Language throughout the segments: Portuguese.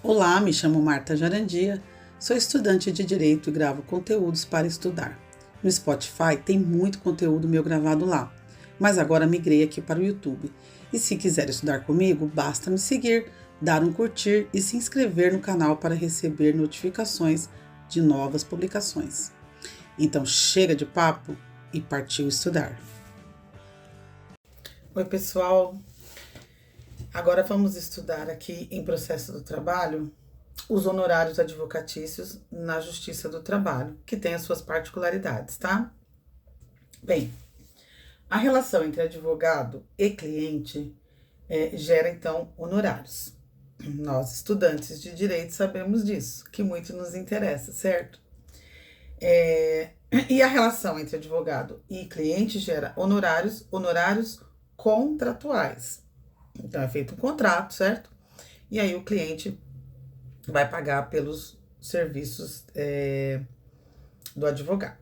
Olá, me chamo Marta Jarandia, sou estudante de Direito e gravo conteúdos para estudar. No Spotify tem muito conteúdo meu gravado lá, mas agora migrei aqui para o YouTube. E se quiser estudar comigo, basta me seguir, dar um curtir e se inscrever no canal para receber notificações de novas publicações. Então chega de papo e partiu estudar. Oi pessoal, agora vamos estudar aqui em processo do trabalho os honorários advocatícios na Justiça do Trabalho, que tem as suas particularidades, tá? Bem, a relação entre advogado e cliente gera então honorários. Nós, estudantes de direito, sabemos disso, que muito nos interessa, certo? E a relação entre advogado e cliente gera honorários contratuais. Então, é feito um contrato, certo? E aí o cliente vai pagar pelos serviços do advogado.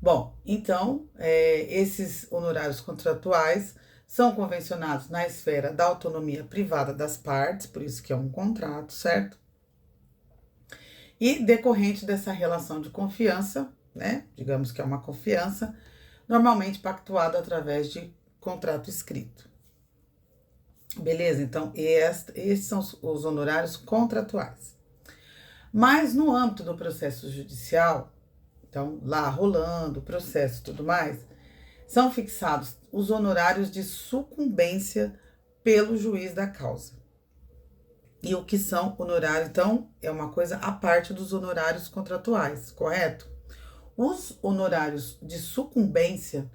Bom, então, esses honorários contratuais são convencionados na esfera da autonomia privada das partes, por isso que é um contrato, certo? E decorrente dessa relação de confiança, né? Digamos que é uma confiança, normalmente pactuada através de contrato escrito. Beleza? Então, esses são os honorários contratuais. Mas no âmbito do processo judicial, então lá rolando o processo e tudo mais, são fixados os honorários de sucumbência pelo juiz da causa. E o que são honorários? Então, é uma coisa à parte dos honorários contratuais, correto? Os honorários de sucumbência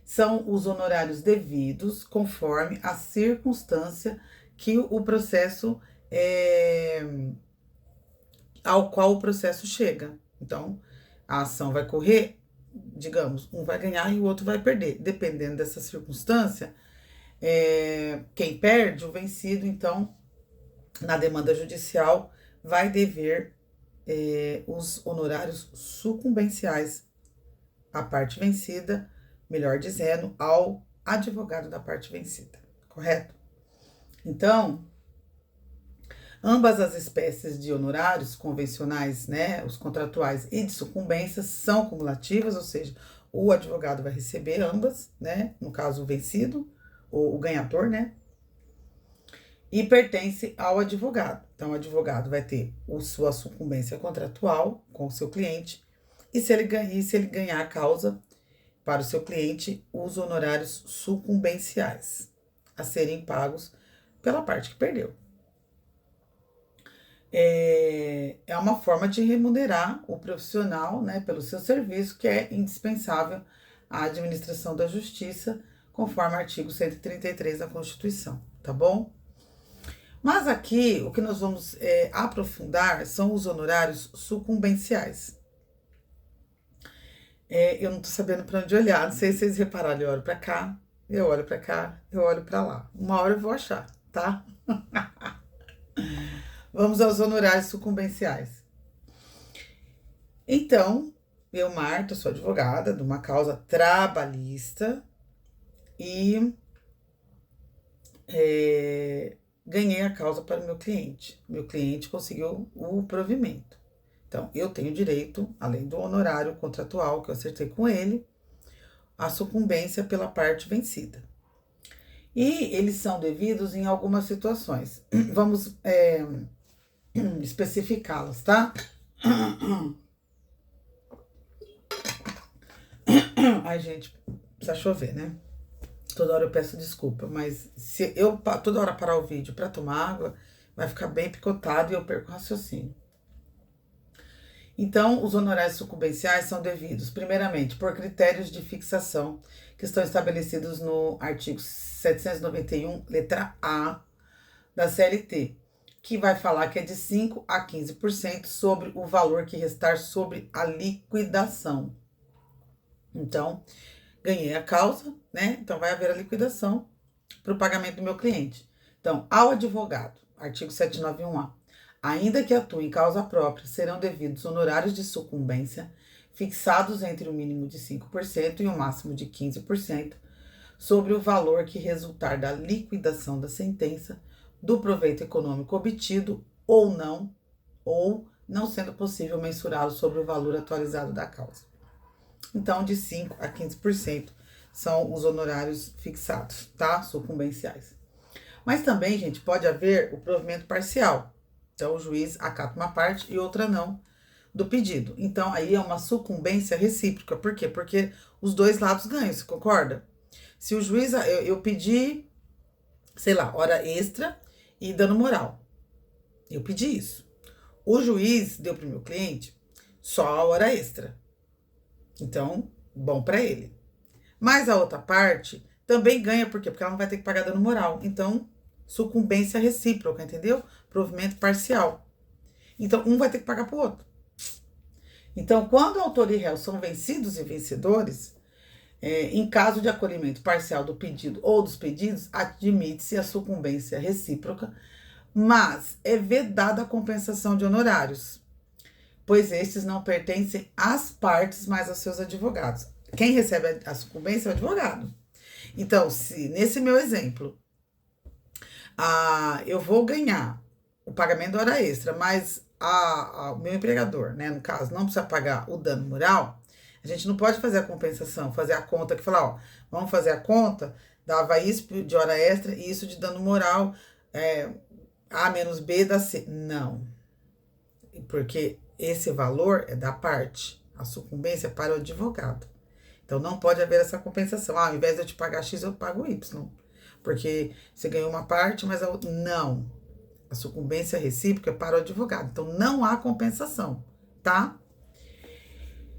são os honorários devidos conforme a circunstância que o processo ao qual o processo chega. Então, a ação vai correr, digamos, um vai ganhar e o outro vai perder. Dependendo dessa circunstância, quem perde, o vencido, então, na demanda judicial, vai dever os honorários sucumbenciais à parte vencida, melhor dizendo, ao advogado da parte vencida, correto? Então, ambas as espécies de honorários convencionais, né, os contratuais e de sucumbência, são cumulativas, ou seja, o advogado vai receber ambas, né, no caso o vencido, ou o ganhador, né, e pertence ao advogado. Então, o advogado vai ter sua sucumbência contratual com o seu cliente, e se ele ganhar a causa para o seu cliente, os honorários sucumbenciais a serem pagos pela parte que perdeu. É uma forma de remunerar o profissional, né, pelo seu serviço, que é indispensável à administração da justiça, conforme o artigo 133 da Constituição, tá bom? Mas aqui, o que nós vamos aprofundar são os honorários sucumbenciais. Eu não tô sabendo para onde olhar, não sei se vocês repararam, eu olho para cá, eu olho para cá, eu olho para lá. Uma hora eu vou achar, tá? Vamos aos honorários sucumbenciais. Então, eu, Marta, sou advogada de uma causa trabalhista e ganhei a causa para o meu cliente. Meu cliente conseguiu o provimento. Então, eu tenho direito, além do honorário contratual que eu acertei com ele, a sucumbência pela parte vencida. E eles são devidos em algumas situações. Vamos especificá-las, tá? Ai, gente, precisa chover, né? Toda hora eu peço desculpa, mas se eu toda hora parar o vídeo para tomar água, vai ficar bem picotado e eu perco o raciocínio. Então, os honorários sucumbenciais são devidos, primeiramente, por critérios de fixação que estão estabelecidos no artigo 791, letra A, da CLT, que vai falar que é de 5% a 15% sobre o valor que restar sobre a liquidação. Então, ganhei a causa, né? Então, vai haver a liquidação para o pagamento do meu cliente. Então, ao advogado, artigo 791A, ainda que atue em causa própria, serão devidos honorários de sucumbência fixados entre o mínimo de 5% e o máximo de 15% sobre o valor que resultar da liquidação da sentença, do proveito econômico obtido ou não sendo possível mensurá-lo sobre o valor atualizado da causa. Então, de 5% a 15% são os honorários fixados, tá? Sucumbenciais. Mas também, gente, pode haver o provimento parcial. Então, o juiz acata uma parte e outra não do pedido. Então, aí é uma sucumbência recíproca. Por quê? Porque os dois lados ganham, você concorda? Se o juiz, eu pedi, sei lá, hora extra e dano moral. Eu pedi isso. O juiz deu para o meu cliente só a hora extra. Então, bom para ele. Mas a outra parte também ganha, por quê? Porque ela não vai ter que pagar dano moral. Então, sucumbência recíproca, entendeu? Provimento parcial. Então, um vai ter que pagar pro outro. Então, quando o autor e réu são vencidos e vencedores, em caso de acolhimento parcial do pedido ou dos pedidos, admite-se a sucumbência recíproca, mas é vedada a compensação de honorários, pois estes não pertencem às partes, mas aos seus advogados. Quem recebe a sucumbência é o advogado. Então, se nesse meu exemplo, eu vou ganhar o pagamento da hora extra, mas o meu empregador, né, no caso, não precisa pagar o dano moral, a gente não pode fazer a compensação, fazer a conta que falar, ó, vamos fazer a conta, dava isso de hora extra e isso de dano moral, A menos B dá C. Não. Porque esse valor é da parte, a sucumbência é para o advogado. Então, não pode haver essa compensação. Ao invés de eu te pagar X, eu pago Y. Porque você ganhou uma parte, mas a outra... Não. A sucumbência recíproca é para o advogado. Então, não há compensação, tá?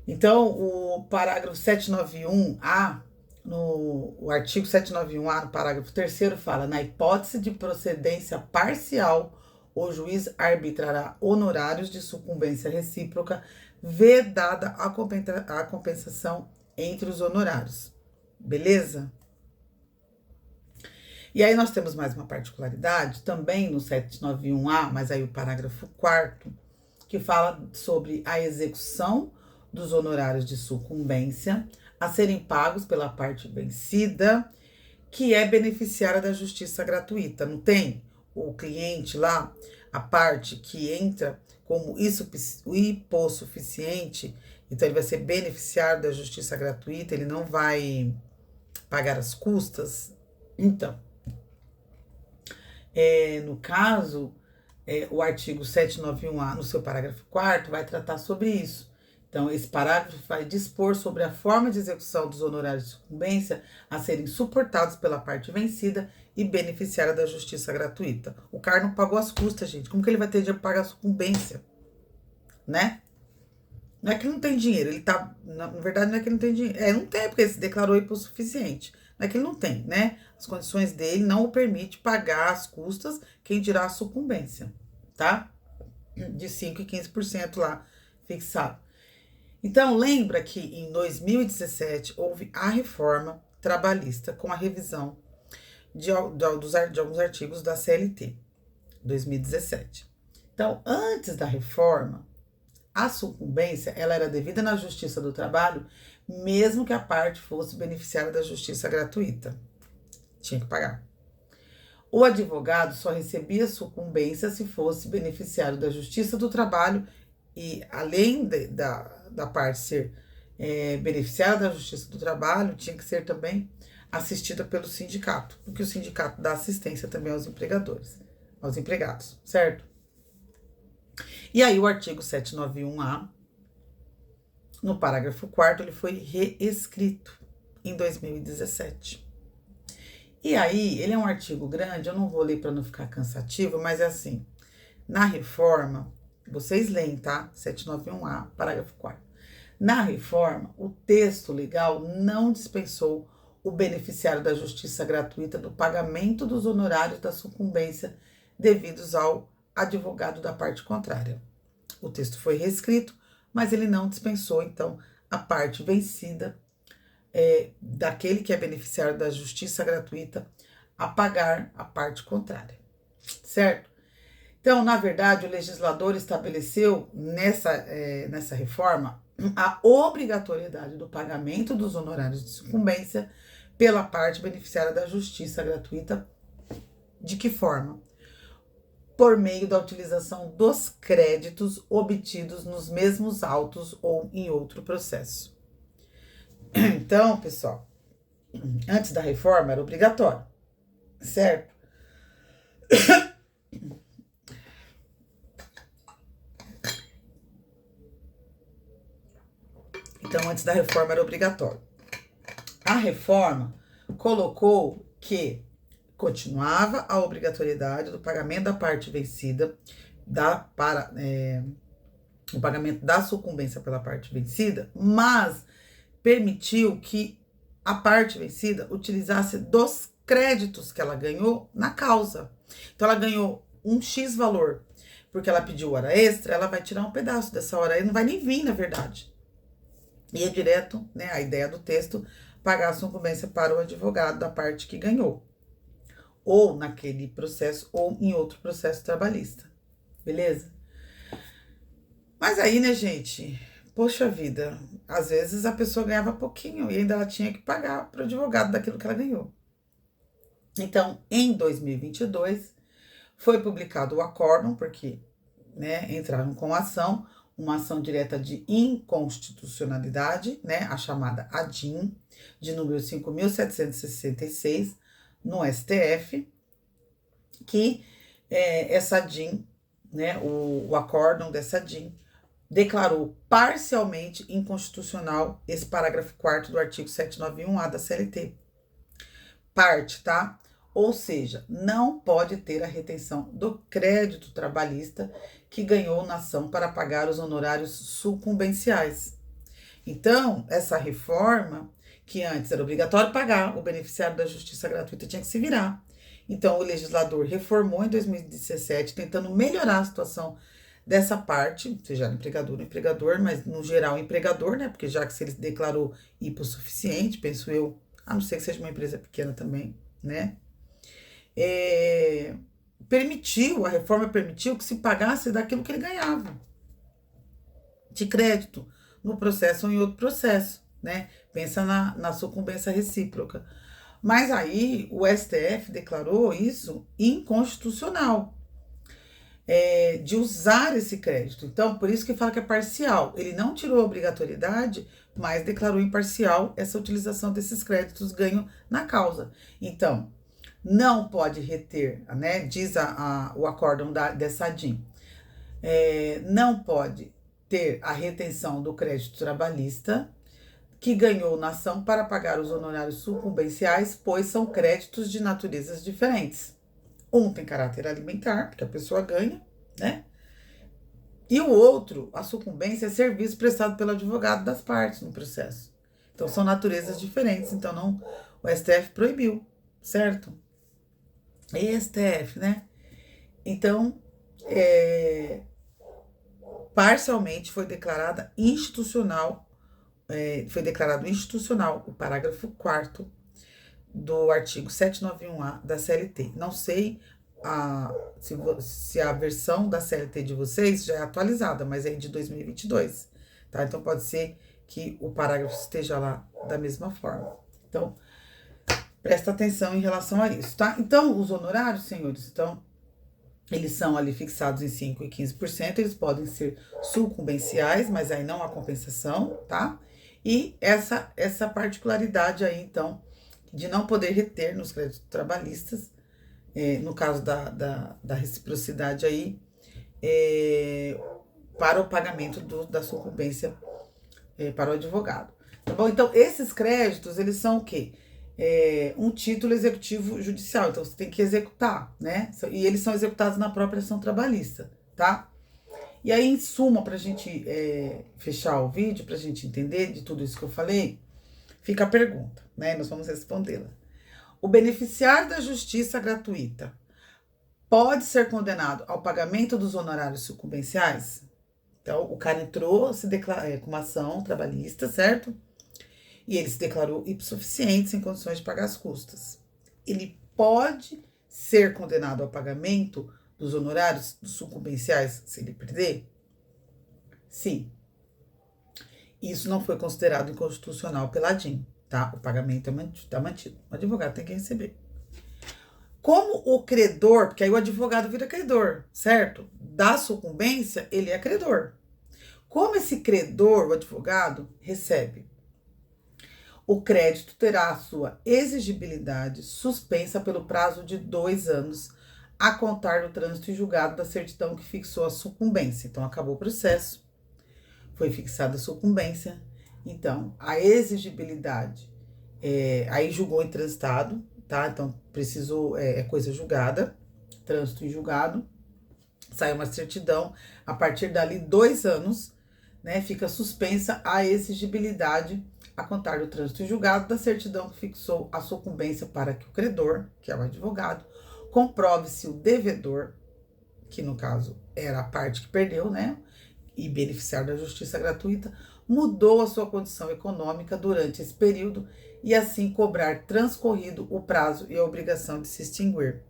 Então, o parágrafo 791A, o artigo 791A, no parágrafo 3º, fala: na hipótese de procedência parcial, o juiz arbitrará honorários de sucumbência recíproca, vedada a compensação entre os honorários. Beleza? E aí nós temos mais uma particularidade, também no 791A, mas aí o parágrafo 4º, que fala sobre a execução dos honorários de sucumbência a serem pagos pela parte vencida, que é beneficiária da justiça gratuita. Não tem o cliente lá, a parte que entra como hipossuficiente, então ele vai ser beneficiário da justiça gratuita, ele não vai pagar as custas. Então, no caso, o artigo 791A, no seu parágrafo 4º, vai tratar sobre isso. Então, esse parágrafo vai dispor sobre a forma de execução dos honorários de sucumbência a serem suportados pela parte vencida e beneficiária da justiça gratuita. O cara não pagou as custas, gente. Como que ele vai ter dinheiro para pagar a sucumbência? Né? Não é que ele não tem dinheiro, ele tá... Na verdade, não é que ele não tem dinheiro. Não tem, porque ele se declarou hipossuficiente. Não é que ele não tem, né? As condições dele não o permitem pagar as custas, quem dirá a sucumbência, tá? De 5% e 15% lá, fixado. Então, lembra que em 2017 houve a reforma trabalhista com a revisão de alguns artigos da CLT, 2017. Então, antes da reforma, a sucumbência ela era devida na Justiça do Trabalho, mesmo que a parte fosse beneficiária da justiça gratuita. Tinha que pagar. O advogado só recebia sucumbência se fosse beneficiário da Justiça do Trabalho e, além da parte ser beneficiária da Justiça do Trabalho, tinha que ser também assistida pelo sindicato, porque o sindicato dá assistência também aos empregados, certo? E aí o artigo 791A, no parágrafo 4º, ele foi reescrito em 2017. E aí, ele é um artigo grande, eu não vou ler para não ficar cansativo, mas é assim, na reforma, vocês leem, tá? 791A, parágrafo 4º. Na reforma, o texto legal não dispensou o beneficiário da justiça gratuita do pagamento dos honorários da sucumbência devidos ao advogado da parte contrária. O texto foi reescrito, mas ele não dispensou, então, a parte vencida daquele que é beneficiário da justiça gratuita a pagar a parte contrária, certo? Então, na verdade, o legislador estabeleceu nessa reforma a obrigatoriedade do pagamento dos honorários de sucumbência pela parte beneficiária da justiça gratuita. De que forma? por meio da utilização dos créditos obtidos nos mesmos autos ou em outro processo. Então, pessoal, antes da reforma era obrigatório, certo? Então, antes da reforma era obrigatório. A reforma colocou que continuava a obrigatoriedade do pagamento da parte vencida, o pagamento da sucumbência pela parte vencida, mas permitiu que a parte vencida utilizasse dos créditos que ela ganhou na causa. Então, ela ganhou um X valor, porque ela pediu hora extra, ela vai tirar um pedaço dessa hora e não vai nem vir, na verdade. E é direto, né, a ideia do texto, pagar a sucumbência para o advogado da parte que ganhou. Ou naquele processo, ou em outro processo trabalhista. Beleza? Mas aí, né, gente, poxa vida, às vezes a pessoa ganhava pouquinho e ainda ela tinha que pagar para o advogado daquilo que ela ganhou. Então, em 2022, foi publicado o acórdão, porque, né, entraram com ação, uma ação direta de inconstitucionalidade, né, a chamada ADIM, de número 5.766, no STF, que essa ADIM, né, o acórdão dessa ADIM, declarou parcialmente inconstitucional esse parágrafo 4º do artigo 791A da CLT. Parte, tá? Ou seja, não pode ter a retenção do crédito trabalhista que ganhou na ação para pagar os honorários sucumbenciais. Então, essa reforma, que antes era obrigatório pagar, o beneficiário da justiça gratuita tinha que se virar. Então, o legislador reformou em 2017, tentando melhorar a situação dessa parte, seja empregador ou empregador, mas no geral empregador, né? Porque já que se ele declarou hipossuficiente, penso eu, a não ser que seja uma empresa pequena também, né? A reforma permitiu que se pagasse daquilo que ele ganhava de crédito no processo ou em outro processo, né? Pensa na sucumbência recíproca. Mas aí o STF declarou isso inconstitucional, de usar esse crédito. Então, por isso que fala que é parcial. Ele não tirou a obrigatoriedade, mas declarou imparcial essa utilização desses créditos ganho na causa. Então, não pode reter, né? Diz o acórdão dessa ADIM, não pode ter a retenção do crédito trabalhista que ganhou na ação para pagar os honorários sucumbenciais, pois são créditos de naturezas diferentes. Um tem caráter alimentar, porque a pessoa ganha, né? E o outro, a sucumbência, é serviço prestado pelo advogado das partes no processo. Então, são naturezas diferentes. Então, não, o STF proibiu, certo? STF, né? Então, parcialmente foi declarado institucional o parágrafo 4º do artigo 791A da CLT. Não sei se a versão da CLT de vocês já é atualizada, mas é de 2022, tá? Então, pode ser que o parágrafo esteja lá da mesma forma. Então, presta atenção em relação a isso, tá? Então, os honorários, senhores, então, eles são ali fixados em 5% e 15%, eles podem ser sucumbenciais, mas aí não há compensação, tá? E essa particularidade aí, então, de não poder reter nos créditos trabalhistas, no caso da reciprocidade aí, para o pagamento da sucumbência para o advogado. Tá bom? Então, esses créditos, eles são o quê? Um título executivo judicial, então você tem que executar, né? E eles são executados na própria ação trabalhista, tá? E aí, em suma, pra gente fechar o vídeo, pra gente entender de tudo isso que eu falei, fica a pergunta, né? Nós vamos respondê-la. O beneficiário da justiça gratuita pode ser condenado ao pagamento dos honorários sucumbenciais? Então, o cara entrou com uma ação trabalhista, certo? E ele se declarou hipossuficiente, sem condições de pagar as custas. Ele pode ser condenado ao pagamento dos honorários sucumbenciais se ele perder? Sim. Isso não foi considerado inconstitucional pela ADIM, tá? O pagamento está mantido. O advogado tem que receber. Como o credor, porque aí o advogado vira credor, certo? Da sucumbência, ele é credor. Como esse credor, o advogado, recebe? O crédito terá a sua exigibilidade suspensa pelo prazo de 2 anos a contar do trânsito em julgado da certidão que fixou a sucumbência. Então, acabou o processo, foi fixada a sucumbência. Então, a exigibilidade, aí julgou em transitado, tá? Então, precisou, é coisa julgada, trânsito em julgado, sai uma certidão, a partir dali 2 anos, né, fica suspensa a exigibilidade a contar do trânsito em julgado da certidão que fixou a sucumbência para que o credor, que é o advogado, comprove se o devedor, que no caso era a parte que perdeu, né, e beneficiário da justiça gratuita, mudou a sua condição econômica durante esse período e assim cobrar transcorrido o prazo e a obrigação de se extinguir,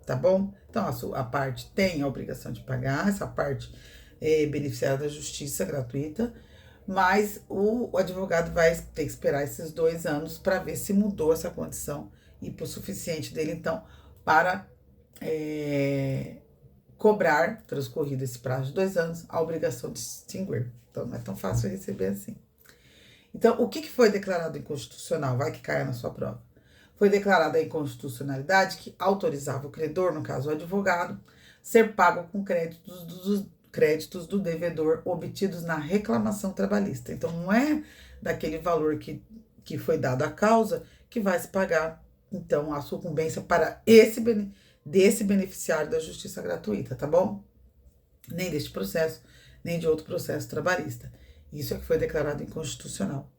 tá bom? Então, a parte tem a obrigação de pagar, essa parte é beneficiária da justiça gratuita, mas o advogado vai ter que esperar esses 2 anos para ver se mudou essa condição e por suficiente dele, então, para cobrar, transcorrido esse prazo de 2 anos, a obrigação de se extinguir. Então, não é tão fácil receber assim. Então, o que foi declarado inconstitucional? Vai que caia na sua prova. Foi declarada a inconstitucionalidade que autorizava o credor, no caso o advogado, ser pago com créditos do devedor obtidos na reclamação trabalhista. Então, não é daquele valor que foi dado à causa que vai se pagar, então, a sucumbência para desse beneficiário da justiça gratuita, tá bom? Nem deste processo, nem de outro processo trabalhista. Isso é que foi declarado inconstitucional.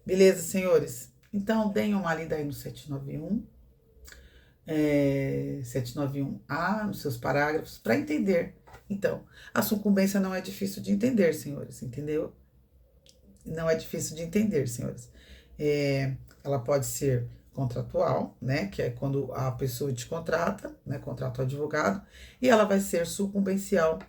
Beleza, senhores? Então, deem uma lida aí no 791, 791A, nos seus parágrafos, para entender. Então, a sucumbência não é difícil de entender, senhores, entendeu? Não é difícil de entender, senhores. Ela pode ser contratual, né, que é quando a pessoa te contrata, né, contrata o advogado, e ela vai ser sucumbencial,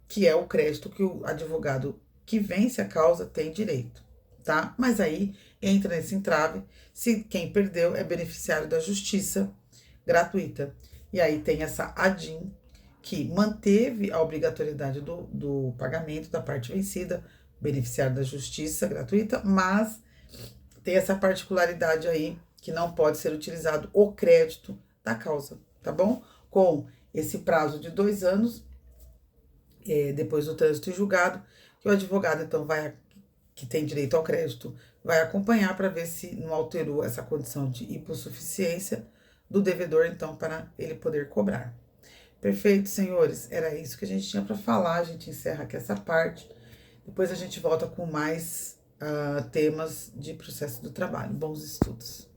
que é o crédito que o advogado que vence a causa tem direito, tá? Mas aí entra nesse entrave se quem perdeu é beneficiário da justiça gratuita. E aí tem essa ADIM, que manteve a obrigatoriedade do pagamento da parte vencida, beneficiário da justiça gratuita, mas tem essa particularidade aí que não pode ser utilizado o crédito da causa, tá bom? Com esse prazo de 2 anos, depois do trânsito em julgado, que o advogado, então, que tem direito ao crédito, vai acompanhar para ver se não alterou essa condição de hipossuficiência do devedor, então, para ele poder cobrar. Perfeito, senhores? Era isso que a gente tinha para falar. A gente encerra aqui essa parte. Depois a gente volta com mais temas de processo do trabalho. Bons estudos.